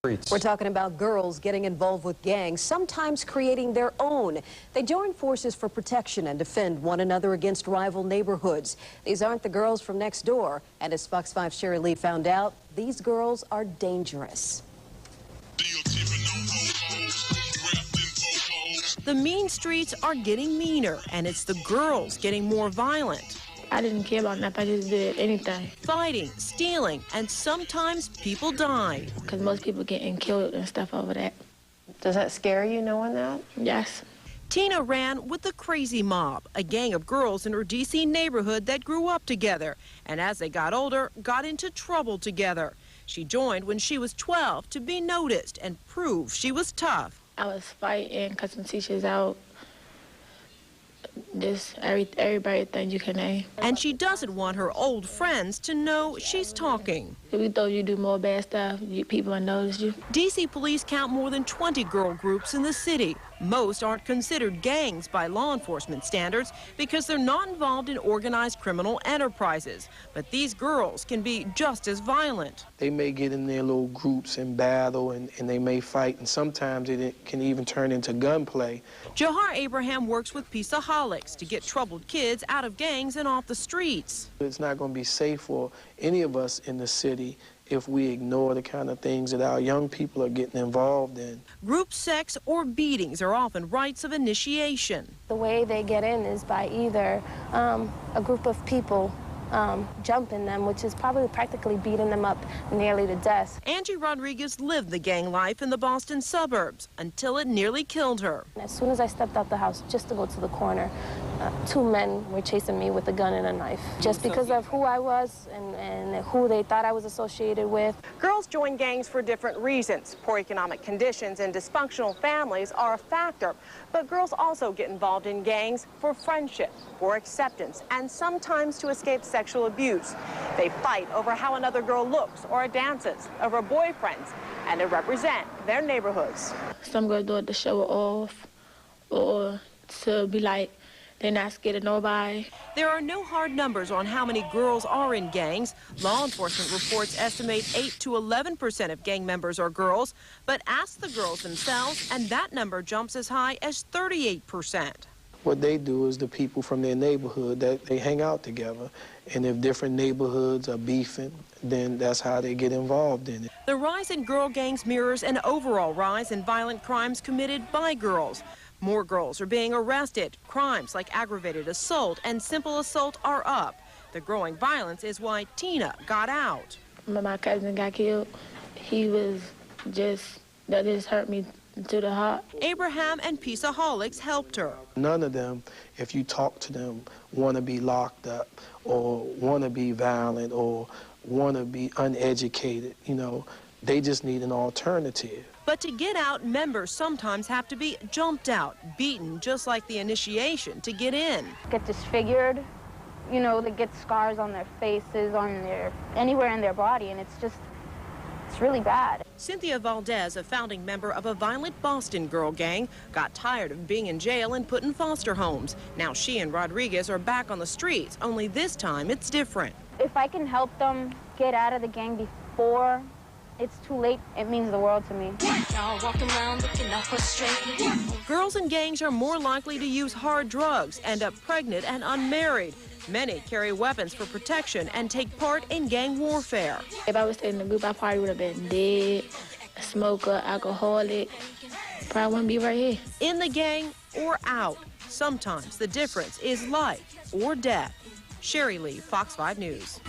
We're talking about girls getting involved with gangs, sometimes creating their own. They join forces for protection and defend one another against rival neighborhoods. These aren't the girls from next door. And as Fox 5's Sherry Lee found out, these girls are dangerous. The mean streets are getting meaner, and it's the girls getting more violent. I didn't care about nothing. I just did anything. Fighting, stealing, and sometimes people die. Because most people getting killed and stuff over that. Does that scare you, knowing that? Yes. Tina ran with the Crazy Mob, a gang of girls in her D.C. neighborhood that grew up together, and as they got older, got into trouble together. She joined when she was 12 to be noticed and prove she was tough. I was fighting, cutting teachers out. Just everybody think you can name. And she doesn't want her old friends to know she's talking. If we thought you do more bad stuff, people would notice you. D.C. police count more than 20 girl groups in the city. Most aren't considered gangs by law enforcement standards because they're not involved in organized criminal enterprises. But these girls can be just as violent. They may get in their little groups and battle, and they may fight, and sometimes it can even turn into gunplay. Juahar Abraham works with Peaceoholics to get troubled kids out of gangs and off the streets. It's not going to be safe for any of us in the city if we ignore the kind of things that our young people are getting involved in. Group sex or beatings are often rites of initiation. The way they get in is by either a group of people jumping them, which is probably practically beating them up nearly to death. Angie Rodriguez lived the gang life in the Boston suburbs until it nearly killed her. As soon as I stepped out the house just to go to the corner, two men were chasing me with a gun and a knife, just because of who I was and who they thought I was associated with. Girls join gangs for different reasons. Poor economic conditions and dysfunctional families are a factor. But girls also get involved in gangs for friendship, for acceptance, and sometimes to escape sexual abuse. They fight over how another girl looks or dances, over boyfriends, and to represent their neighborhoods. Some girls do it to show off or to be like, they're not scared of nobody. There are no hard numbers on how many girls are in gangs. Law enforcement reports estimate 8 to 11% of gang members are girls, but ask the girls themselves, and that number jumps as high as 38%. What they do is the people from their neighborhood, that they hang out together, and if different neighborhoods are beefing, then that's how they get involved in it. The rise in girl gangs mirrors an overall rise in violent crimes committed by girls. More girls are being arrested. Crimes like aggravated assault and simple assault are up. The growing violence is why Tina got out. When my cousin got killed, that just hurt me to the heart. Abraham and Peaceoholics helped her. None of them, if you talk to them, want to be locked up or want to be violent or want to be uneducated. You know, they just need an alternative. But to get out, members sometimes have to be jumped out, beaten just like the initiation to get in. Get disfigured, you know, they get scars on their faces, anywhere in their body, and it's really bad. Cynthia Valdez, a founding member of a violent Boston girl gang, got tired of being in jail and put in foster homes. Now she and Rodriguez are back on the streets, only this time it's different. If I can help them get out of the gang before it's too late, it means the world to me. Girls in gangs are more likely to use hard drugs, end up pregnant and unmarried. Many carry weapons for protection and take part in gang warfare. If I was staying in the group, I probably would have been dead, a smoker, alcoholic. Probably wouldn't be right here. In the gang or out, sometimes the difference is life or death. Sherry Lee, Fox 5 News.